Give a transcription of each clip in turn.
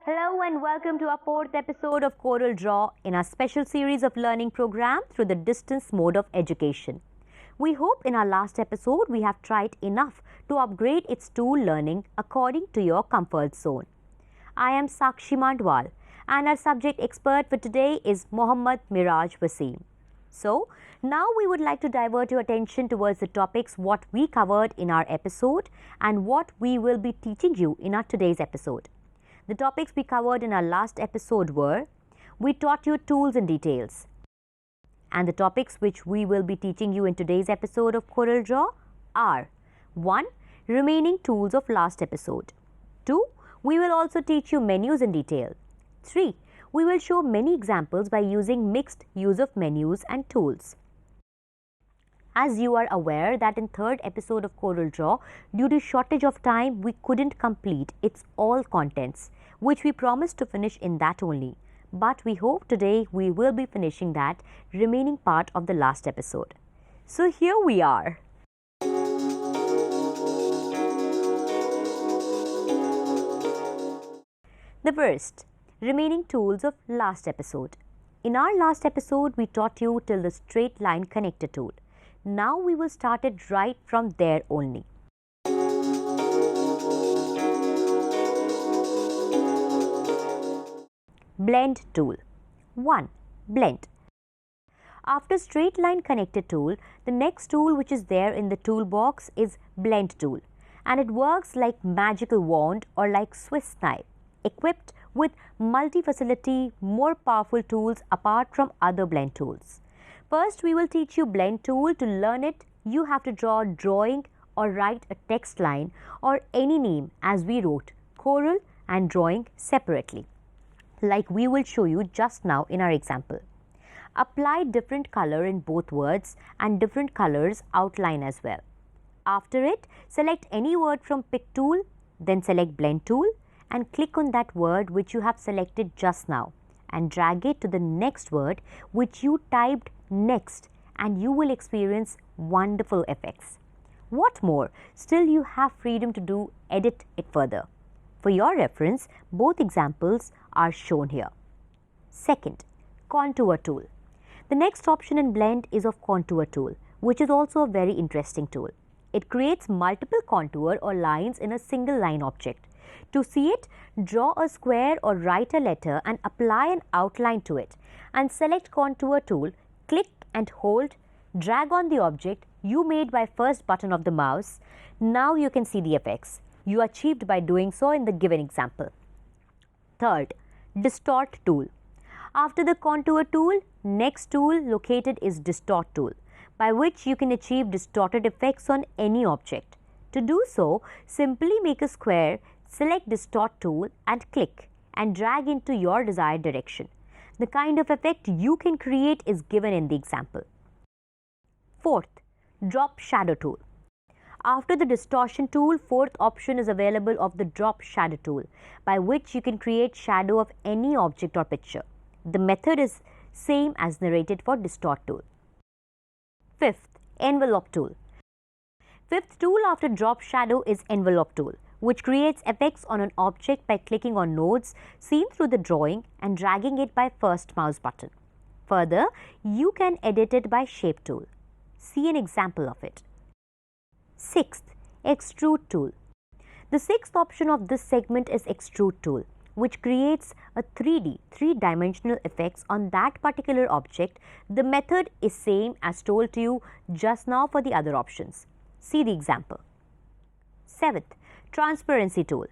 Hello and welcome to our fourth episode of CorelDraw in our special series of learning program through the distance mode of education. We hope in our last episode we have tried enough to upgrade its tool learning according to your comfort zone. I am Sakshi Mandwal and our subject expert for today is Mohammad Miraj Waseem. So, now we would like to divert your attention towards the topics what we covered in our episode and what we will be teaching you in our today's episode. The topics we covered in our last episode were, we taught you tools and details. And the topics which we will be teaching you in today's episode of CorelDraw are 1. Remaining tools of last episode. 2. We will also teach you menus in detail. 3. We will show many examples by using mixed use of menus and tools. As you are aware that in third episode of CorelDraw, due to shortage of time, we couldn't complete its all contents, which we promised to finish in that only. But we hope today we will be finishing that remaining part of the last episode. So here we are. The first, remaining tools of last episode. In our last episode, we taught you till the straight line connector tool. Now we will start it right from there only. Blend tool. 1. Blend. After straight line connector tool, the next tool which is there in the toolbox is blend tool, and it works like magical wand or like Swiss knife, equipped with multi-facility, more powerful tools apart from other blend tools. First, we will teach you blend tool. To learn it, you have to draw a drawing or write a text line or any name as we wrote Corel and drawing separately, like we will show you just now in our example. Apply different color in both words and different colors outline as well. After it, select any word from pick tool, then select blend tool and click on that word which you have selected just now and drag it to the next word which you typed next, and you will experience wonderful effects. What more, still you have freedom to edit it further. For your reference, both examples are shown here. Second, contour tool. The next option in blend is of contour tool, which is also a very interesting tool. It creates multiple contour or lines in a single line object. To see it, draw a square or write a letter and apply an outline to it and select contour tool, click and hold, drag on the object you made by first button of the mouse. Now you can see the effects you achieved by doing so in the given example. Third, distort tool. After the contour tool, next tool located is distort tool, by which you can achieve distorted effects on any object. To do so, simply make a square, select distort tool and click and drag into your desired direction. The kind of effect you can create is given in the example. Fourth, drop shadow tool. After the distortion tool, fourth option is available of the drop shadow tool, by which you can create shadow of any object or picture. The method is same as narrated for distort tool. Fifth, envelope tool. Fifth tool after drop shadow is envelope tool, which creates effects on an object by clicking on nodes seen through the drawing and dragging it by first mouse button. Further, you can edit it by shape tool. See an example of it. Sixth, extrude tool. The sixth option of this segment is extrude tool, which creates a 3D, three-dimensional effects on that particular object. The method is same as told to you just now for the other options. See the example. Seventh, transparency tool.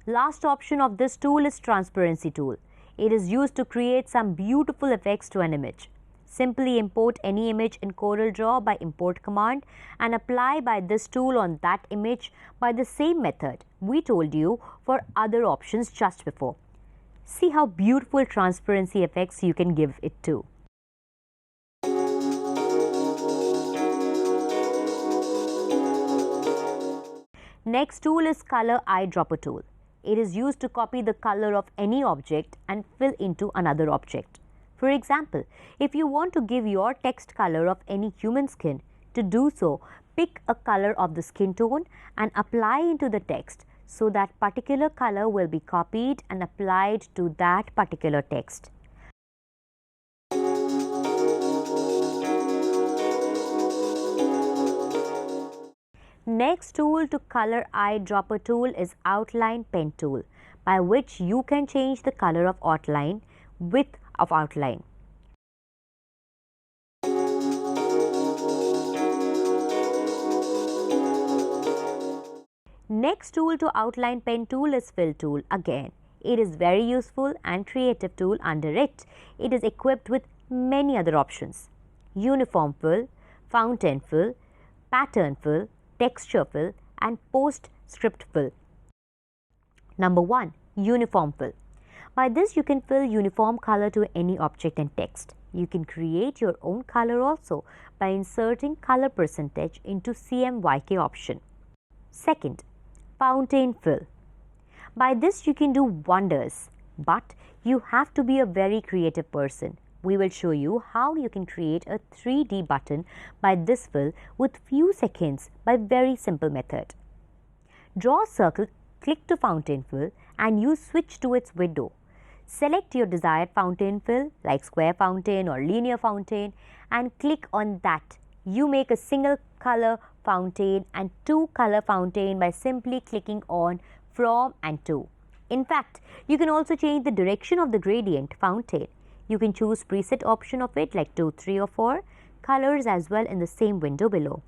Last option of this tool is transparency tool. It is used to create some beautiful effects to an image. Simply import any image in CorelDraw by import command and apply by this tool on that image by the same method we told you for other options just before. See how beautiful transparency effects you can give it to. Next tool is color eyedropper tool. It is used to copy the color of any object and fill into another object. For example, if you want to give your text color of any human skin, to do so, pick a color of the skin tone and apply into the text so that particular color will be copied and applied to that particular text. Next tool to color eyedropper tool is outline pen tool, by which you can change the color of outline, width of outline. Next tool to outline pen tool is fill tool. Again, it is very useful and creative tool. Under it, it is equipped with many other options: uniform fill, fountain fill, pattern fill, texture fill, and postscript fill. Number 1. Uniform fill. By this you can fill uniform color to any object and text. You can create your own color also by inserting color percentage into CMYK option. Second, fountain fill. By this you can do wonders, but you have to be a very creative person. We will show you how you can create a 3D button by this fill with few seconds by very simple method. Draw a circle, click to fountain fill and you switch to its window. Select your desired fountain fill like square fountain or linear fountain and click on that. You make a single color fountain and two color fountain by simply clicking on from and to. In fact, you can also change the direction of the gradient fountain. You can choose preset option of it like 2, 3 or 4 colors as well in the same window below.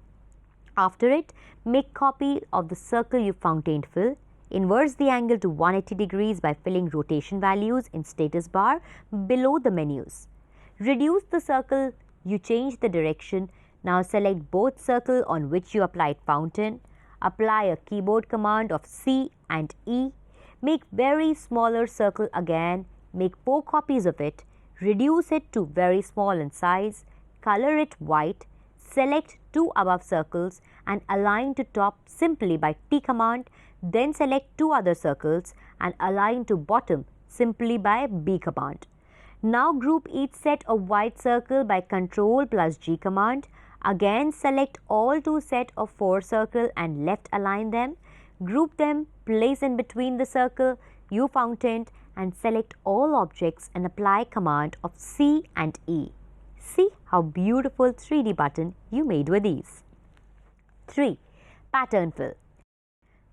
After it, make copy of the circle you fountained fill. Inverse the angle to 180 degrees by filling rotation values in status bar below the menus. Reduce the circle, you change the direction. Now select both circle on which you applied fountain. Apply a keyboard command of C and E. Make very smaller circle again. Make 4 copies of it. Reduce it to very small in size. Color it white. Select 2 above circles and align to top simply by T command. Then select 2 other circles and align to bottom simply by B command. Now group each set of white circle by Ctrl plus G command. Again select all 2 set of 4 circle and left align them. Group them, place in between the circle you fountained and select all objects and apply command of C and E. See how beautiful 3D button you made with these. 3. Pattern fill.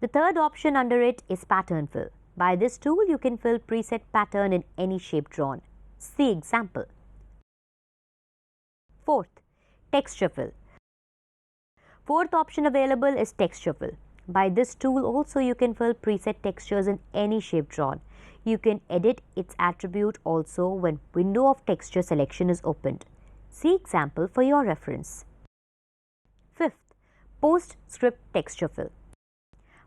The third option under it is pattern fill. By this tool you can fill preset pattern in any shape drawn. See example. 4th, texture fill. 4th option available is texture fill. By this tool also you can fill preset textures in any shape drawn. You can edit its attribute also when window of texture selection is opened. See example for your reference. 5th, postscript texture fill.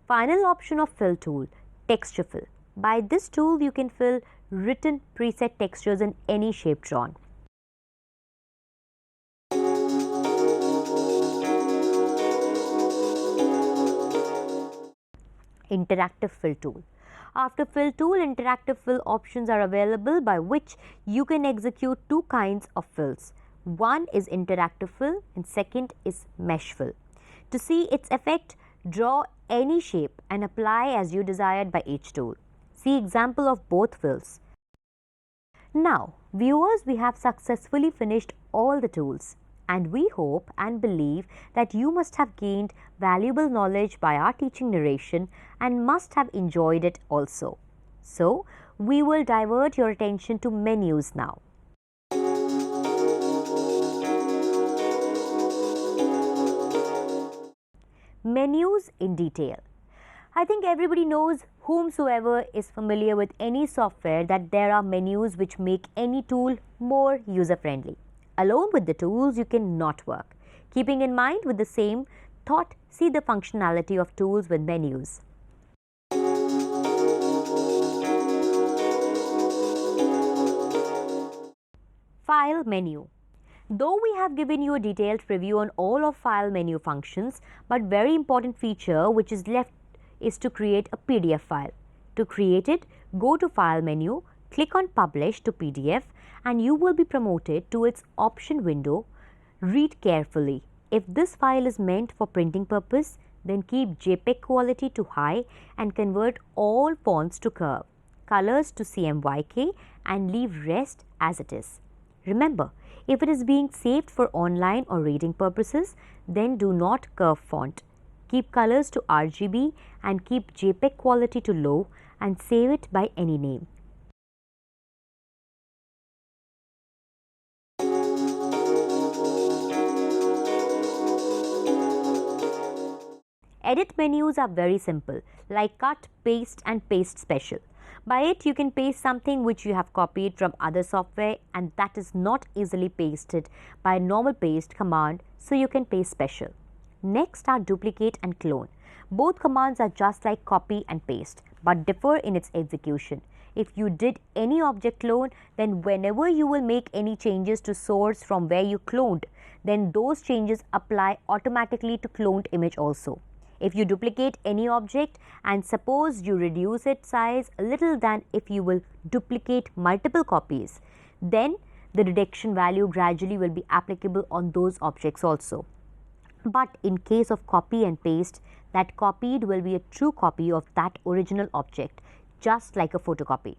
Final option of fill tool, texture fill. By this tool you can fill written preset textures in any shape drawn. Interactive fill tool. After fill tool, interactive fill options are available by which you can execute 2 kinds of fills. One is interactive fill and second is mesh fill. To see its effect, draw any shape and apply as you desired by each tool. See example of both fills. Now, viewers, we have successfully finished all the tools. And we hope and believe that you must have gained valuable knowledge by our teaching narration and must have enjoyed it also. So, we will divert your attention to menus now. Menus in detail. I think everybody knows, whomsoever is familiar with any software, that there are menus which make any tool more user-friendly. Alone with the tools, you cannot work. Keeping in mind with the same thought, see the functionality of tools with menus. File menu. Though we have given you a detailed preview on all of file menu functions, but very important feature which is left is to create a PDF file. To create it, go to File menu, click on Publish to PDF and you will be promoted to its option window. Read carefully. If this file is meant for printing purpose, Then keep JPEG quality to high and convert all fonts to curve, colors to CMYK and leave rest as it is. Remember, if it is being saved for online or reading purposes, then do not curve font. Keep colors to RGB and keep JPEG quality to low and save it by any name. Edit menus are very simple, like cut, paste and paste special. By it, you can paste something which you have copied from other software and that is not easily pasted by a normal paste command, so you can paste special. Next are duplicate and clone. Both commands are just like copy and paste, but differ in its execution. If you did any object clone, then whenever you will make any changes to source from where you cloned, then those changes apply automatically to cloned image also. If you duplicate any object and suppose you reduce its size a little than if you will duplicate multiple copies, then the reduction value gradually will be applicable on those objects also. But in case of copy and paste, that copied will be a true copy of that original object, just like a photocopy.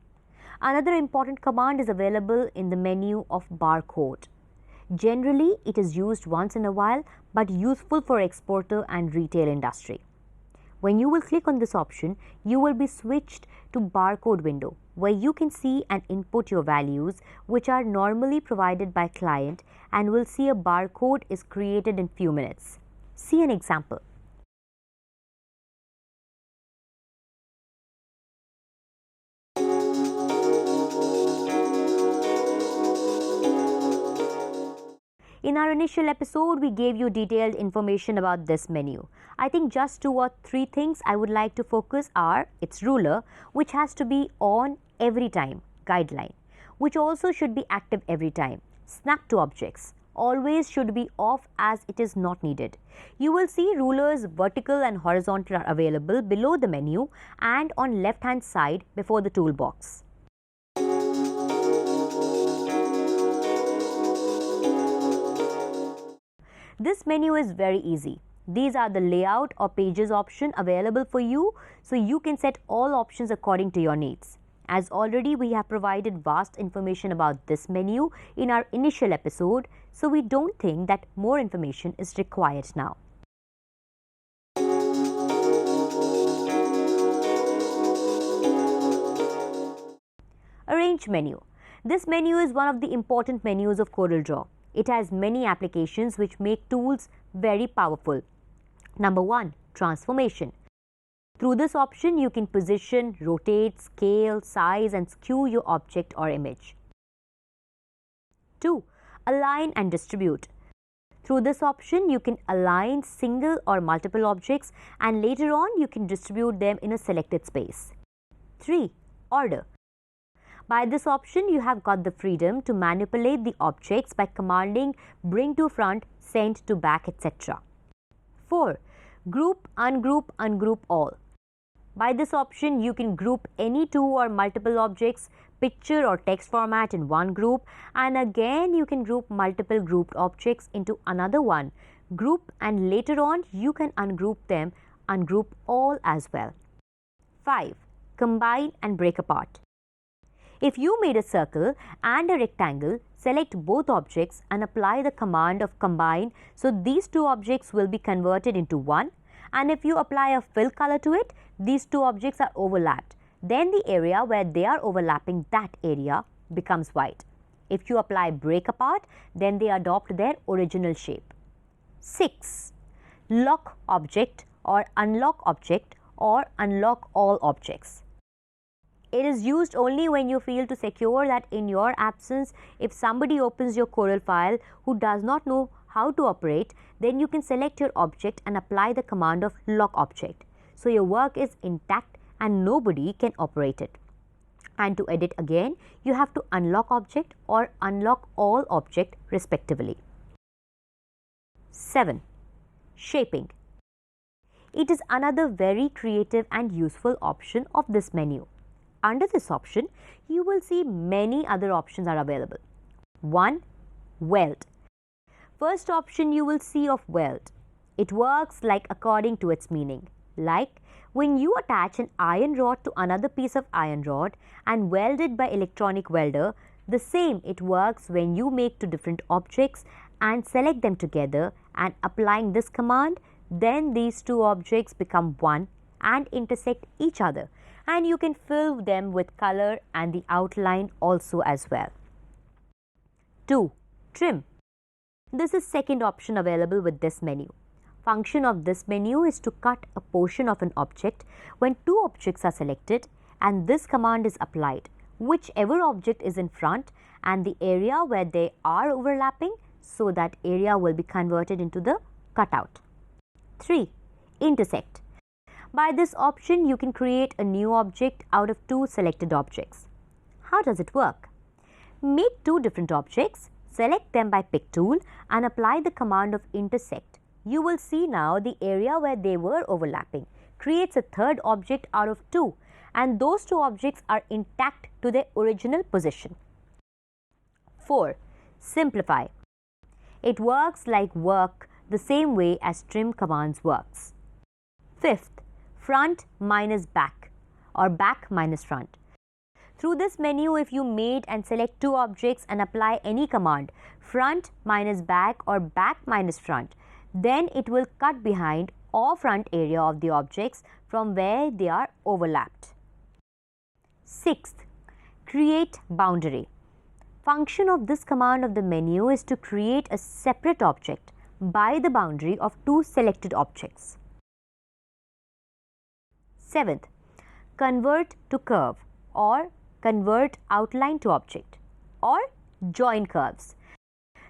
Another important command is available in the menu of barcode. Generally, it is used once in a while, but useful for exporter and retail industry. When you will click on this option, you will be switched to barcode window, where you can see and input your values, which are normally provided by client, and will see a barcode is created in few minutes. See an example. In our initial episode, we gave you detailed information about this menu. I think just 2 or 3 things I would like to focus are its ruler, which has to be on every time, guideline, which also should be active every time. Snap to objects, always should be off as it is not needed. You will see rulers vertical and horizontal are available below the menu and on left hand side before the toolbox. This menu is very easy. These are the layout or pages option available for you, so you can set all options according to your needs. As already we have provided vast information about this menu in our initial episode, so we don't think that more information is required now. Arrange menu. This menu is one of the important menus of CorelDraw. It has many applications which make tools very powerful. Number 1, transformation. Through this option, you can position, rotate, scale, size and skew your object or image. 2, align and distribute. Through this option, you can align single or multiple objects and later on you can distribute them in a selected space. 3, order. By this option, you have got the freedom to manipulate the objects by commanding bring to front, send to back, etc. 4. Group, ungroup all. By this option, you can group any 2 or multiple objects, picture or text format in one group, and again you can group multiple grouped objects into another one group, and later on you can ungroup them, ungroup all as well. 5. Combine and break apart. If you made a circle and a rectangle, select both objects and apply the command of combine, so these 2 objects will be converted into one, and if you apply a fill color to it, these 2 objects are overlapped. Then the area where they are overlapping, that area becomes white. If you apply break apart, then they adopt their original shape. 6. Lock object or unlock object or unlock all objects. It is used only when you feel to secure that in your absence, if somebody opens your Corel file who does not know how to operate, then you can select your object and apply the command of lock object. So your work is intact and nobody can operate it. And to edit again, you have to unlock object or unlock all object respectively. 7. Shaping. It is another very creative and useful option of this menu. Under this option, you will see many other options are available. 1. Weld. First option you will see of weld. It works like according to its meaning. Like when you attach an iron rod to another piece of iron rod and weld it by electronic welder, the same it works when you make two different objects and select them together, and applying this command, then these two objects become one and intersect each other, and you can fill them with color and the outline also as well. 2. Trim. This is second option available with this menu. Function of this menu is to cut a portion of an object when two objects are selected and this command is applied. Whichever object is in front and the area where they are overlapping, so that area will be converted into the cutout. 3. Intersect. By this option, you can create a new object out of two selected objects. How does it work? Make two different objects, select them by pick tool and apply the command of intersect. You will see now the area where they were overlapping creates a third object out of two, and those two objects are intact to their original position. 4. Simplify. It works like work the same way as trim commands works. 5th, front minus back or back minus front. Through this menu, if you made and select two objects and apply any command, front minus back or back minus front, then it will cut behind or front area of the objects from where they are overlapped. 6th, create boundary. Function of this command of the menu is to create a separate object by the boundary of two selected objects. 7th, convert to curve or convert outline to object or join curves.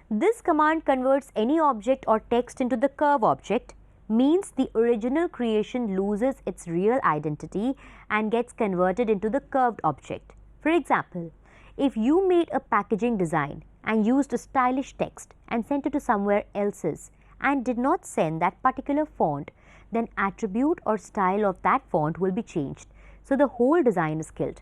This command converts any object or text into the curve object, means the original creation loses its real identity and gets converted into the curved object. For example, if you made a packaging design and used a stylish text and sent it to somewhere else's and did not send that particular font, then attribute or style of that font will be changed, so the whole design is killed.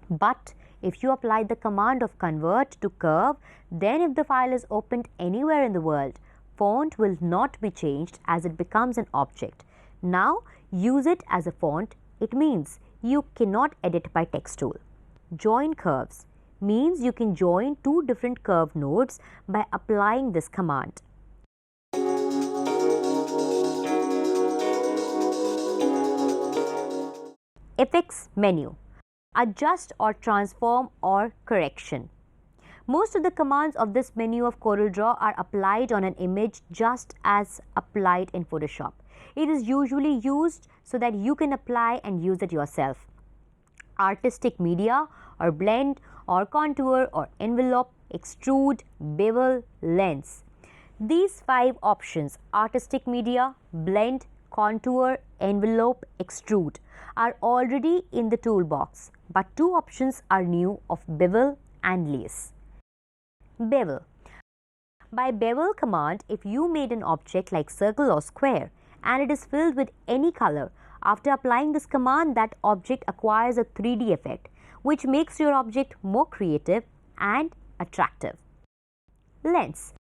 But if you apply the command of convert to curve, then if the file is opened anywhere in the world, font will not be changed as it becomes an object. Now use it as a font. It means you cannot edit by text tool. Join curves means you can join two different curve nodes by applying this command. Effects menu. Adjust or transform or correction. Most of the commands of this menu of CorelDraw are applied on an image just as applied in Photoshop. It is usually used so that you can apply and use it yourself. Artistic media or blend or contour or envelope, extrude, bevel, lens. These 5 options, artistic media, blend, contour, envelope, extrude, are already in the toolbox, but 2 options are new of bevel and lace. Bevel. By bevel command, if you made an object like circle or square and it is filled with any color, after applying this command, that object acquires a 3D effect, which makes your object more creative and attractive. Lens.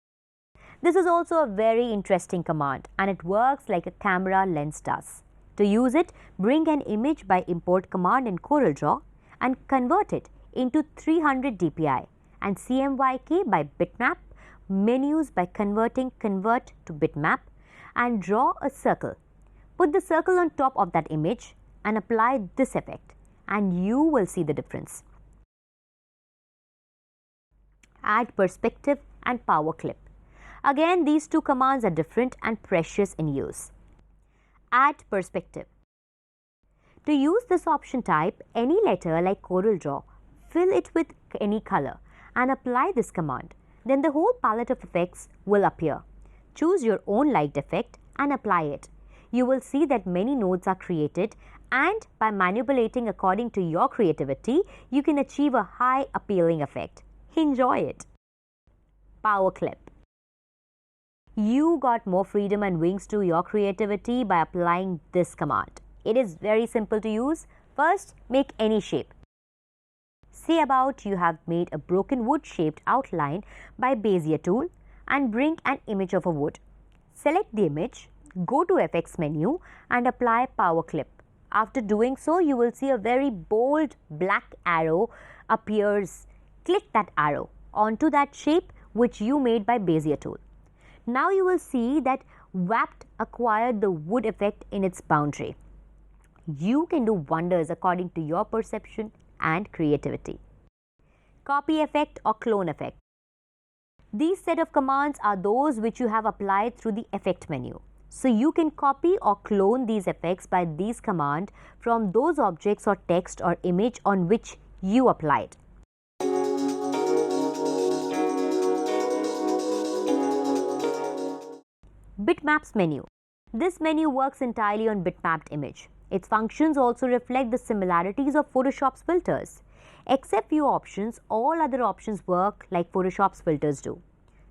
This is also a very interesting command and it works like a camera lens does. To use it, bring an image by import command in CorelDraw and convert it into 300 dpi and CMYK by bitmap, menus by converting convert to bitmap, and draw a circle. Put the circle on top of that image and apply this effect and you will see the difference. Add perspective and power clip. Again, these 2 commands are different and precious in use. Add perspective. To use this option, type any letter like CorelDraw, fill it with any color and apply this command. Then the whole palette of effects will appear. Choose your own liked effect and apply it. You will see that many nodes are created, and by manipulating according to your creativity, you can achieve a high appealing effect. Enjoy it. Power clip. You got more freedom and wings to your creativity by applying this command. It is very simple to use. First, make any shape. Say about you have made a broken wood shaped outline by Bezier tool and bring an image of a wood. Select the image, Go to FX menu and apply power clip. After doing so, you will see a very bold black arrow appears. Click that arrow onto that shape which you made by Bezier tool. Now you will see that Wapped acquired the wood effect in its boundary. You can do wonders according to your perception and creativity. Copy effect or clone effect. These set of commands are those which you have applied through the effect menu. So you can copy or clone these effects by these commands from those objects or text or image on which you applied. Bitmaps menu. This menu works entirely on bitmapped image. Its functions also reflect the similarities of Photoshop's filters. Except few options, all other options work like Photoshop's filters do.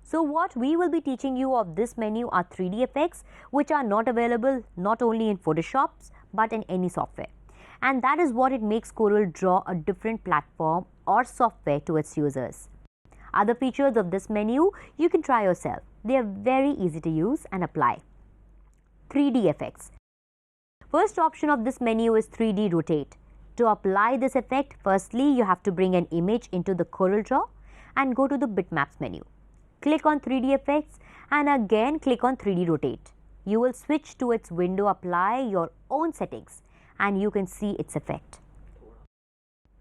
So what we will be teaching you of this menu are 3D effects which are not available not only in Photoshop but in any software. And that is what it makes CorelDraw a different platform or software to its users. Other features of this menu you can try yourself. They are very easy to use and apply. 3D effects. First option of this menu is 3D rotate. To apply this effect, firstly you have to bring an image into the CorelDraw and go to the bitmaps menu. Click on 3D effects and again click on 3D rotate. You will switch to its window, apply your own settings and you can see its effect.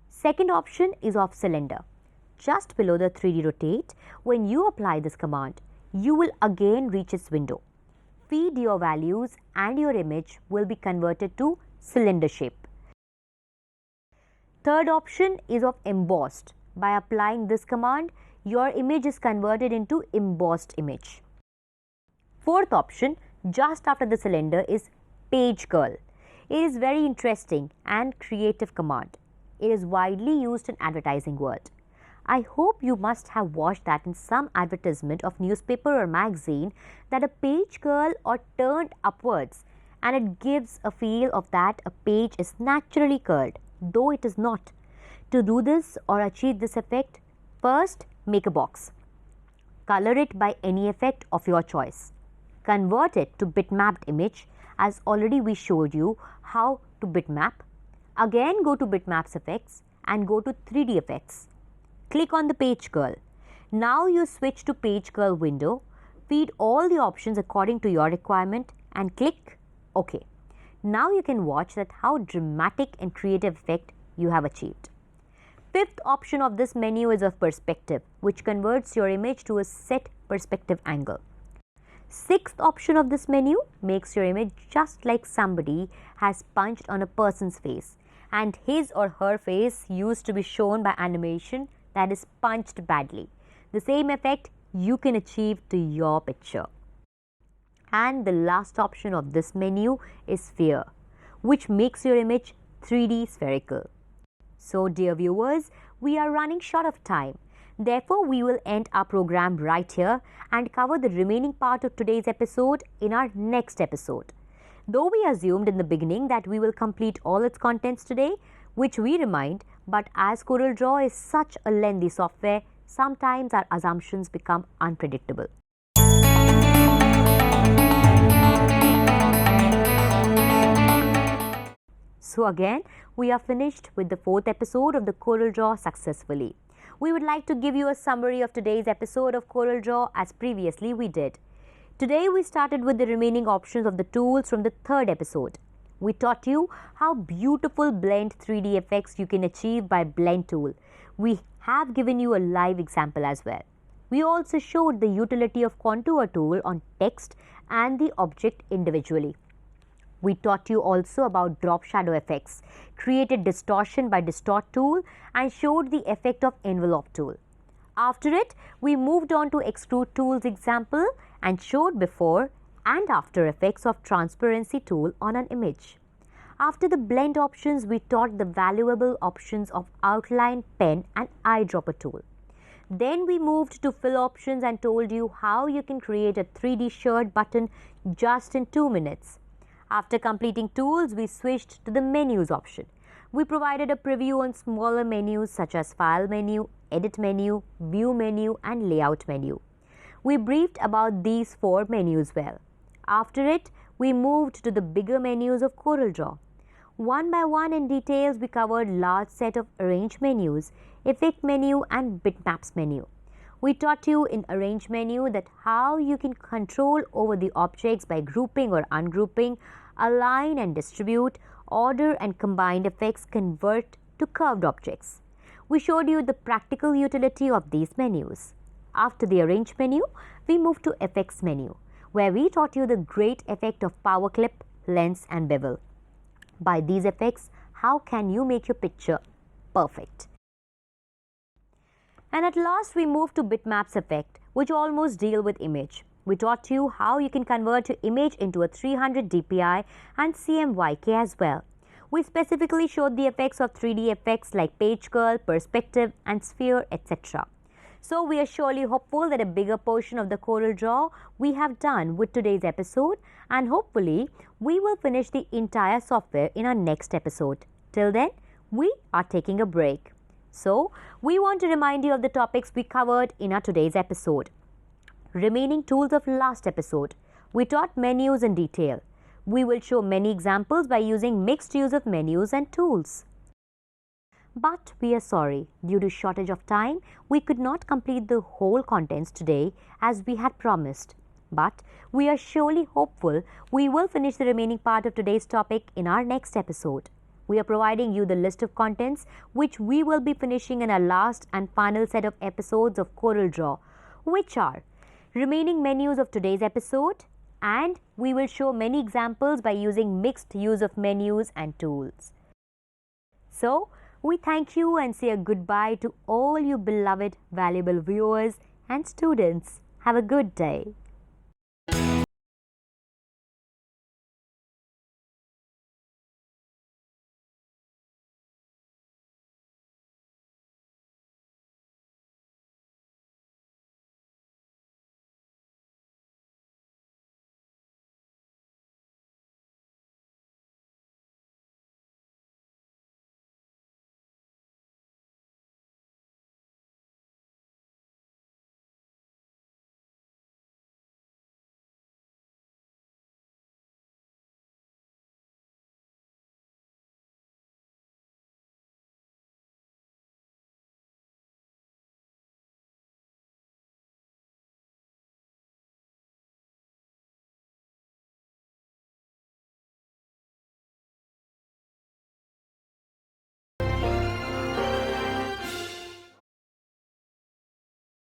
Second option is of cylinder. Just below the 3D rotate, when you apply this command, you will again reach its window. Feed your values and your image will be converted to cylinder shape. Third option is of embossed. By applying this command, your image is converted into embossed image. Fourth option, just after the cylinder, is page curl. It is very interesting and creative command. It is widely used in advertising world. I hope you must have watched that in some advertisement of newspaper or magazine that a page curl or turned upwards and it gives a feel of that a page is naturally curled, though it is not. To do this or achieve this effect, first make a box. Color it by any effect of your choice. Convert it to bitmapped image as already we showed you how to bitmap. Again go to bitmaps effects and go to 3D effects. Click on the page curl. Now you switch to page curl window. Feed all the options according to your requirement and click OK. Now you can watch that how dramatic and creative effect you have achieved. Fifth option of this menu is of perspective, which converts your image to a set perspective angle. Sixth option of this menu makes your image just like somebody has punched on a person's face and his or her face used to be shown by animation that is punched badly. The same effect you can achieve to your picture. And the last option of this menu is sphere, which makes your image 3D spherical. So dear viewers, we are running short of time. Therefore, we will end our program right here and cover the remaining part of today's episode in our next episode. Though we assumed in the beginning that we will complete all its contents today, which we remind, but as CorelDraw is such a lengthy software, sometimes our assumptions become unpredictable. So again, we are finished with the fourth episode of the CorelDraw successfully. We would like to give you a summary of today's episode of CorelDraw as previously we did. Today we started with the remaining options of the tools from the third episode. We taught you how beautiful blend 3D effects you can achieve by blend tool. We have given you a live example as well. We also showed the utility of contour tool on text and the object individually. We taught you also about drop shadow effects, created distortion by distort tool and showed the effect of envelope tool. After it, we moved on to extrude tools example and showed before and after effects of transparency tool on an image. After the blend options, we taught the valuable options of outline, pen and eyedropper tool. Then we moved to fill options and told you how you can create a 3D shirt button just in 2 minutes. After completing tools, we switched to the menus option. We provided a preview on smaller menus such as file menu, edit menu, view menu and layout menu. We briefed about these 4 menus well. After it, we moved to the bigger menus of CorelDraw. One by one in details, we covered large set of arrange menus, effect menu and bitmaps menu. We taught you in arrange menu that how you can control over the objects by grouping or ungrouping, align and distribute, order and combined effects convert to curved objects. We showed you the practical utility of these menus. After the arrange menu, we moved to effects menu, where we taught you the great effect of power clip, lens and bevel. By these effects, how can you make your picture perfect? And at last we moved to bitmaps effect, which almost deal with image. We taught you how you can convert your image into a 300 dpi and CMYK as well. We specifically showed the effects of 3D effects like page curl, perspective and sphere, etc. So we are surely hopeful that a bigger portion of the CorelDraw we have done with today's episode, and hopefully we will finish the entire software in our next episode. Till then, we are taking a break. So we want to remind you of the topics we covered in our today's episode. Remaining tools of last episode. We taught menus in detail. We will show many examples by using mixed use of menus and tools. But we are sorry, due to shortage of time, we could not complete the whole contents today as we had promised. But we are surely hopeful we will finish the remaining part of today's topic in our next episode. We are providing you the list of contents which we will be finishing in our last and final set of episodes of CorelDraw, which are remaining menus of today's episode, and we will show many examples by using mixed use of menus and tools. So, we thank you and say a goodbye to all you beloved, valuable viewers and students. Have a good day.